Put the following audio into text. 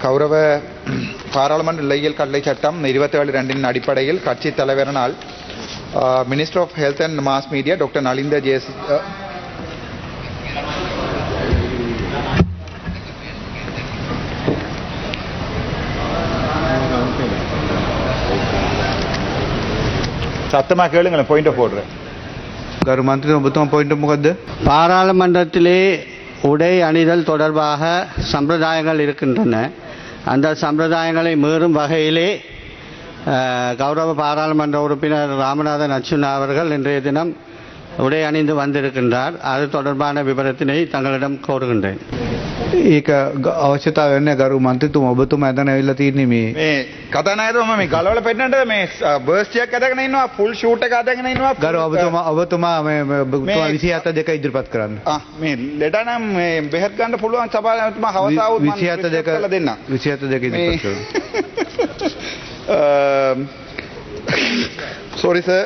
கௌரவ பாராளுமன்ற இல்லையியல் கட்டளை சட்டம் 27(2) அடிப்படையில் கட்சி தலைவரினால் minister of health and mass media doctor Nalinda ஜேஸ் சத்தமாக கேளுங்களேன், பாயிண்ட் போடுறேன். கரு மந்திரி ஒப்புத்தம் பாயிண்ட் முகது பாராளுமன்றத்திலே உடை அணிதல் தொடர்பாக சம்பிரதாயங்கள் இருக்கின்றன. அந்த சம்பிரதாயங்களை மீறும் வகையிலே கௌரவ பாராளுமன்ற உறுப்பினர் ராமநாதன் அர்ச்சுனா அவர்கள் இன்றைய தினம் உடை அணிந்து வந்திருக்கின்றார். அது தொடர்பான விவரத்தினை தங்களிடம் கோருகின்றேன். ඒක අවශ්‍යතාවය වෙන්නේ ගරු මන්ත්‍රීතුමා ඔබතුමා එතන ඇවිල්ලා තියෙන්නේ මේ කතානායකතුමා මේ ගලවලා පෙන්නන්නද මේ බර්ස්ට් එකක් අදගෙන ඉන්නවා ෆුල් ෂූට් එක අදගෙන ඉන්නවා ගරු ඔබතුමා මේ ඔබතුමා 27(2) ඉදිරිපත් කරන්න. මේ ලෙඩ නම් මේ බෙහෙත් ගන්න පුළුවන් සභාවතුමා හවස ආවොත් මම 27(2) කරලා දෙන්න. 27(2) ඉදිරිපත් කරන්න. sorry sir.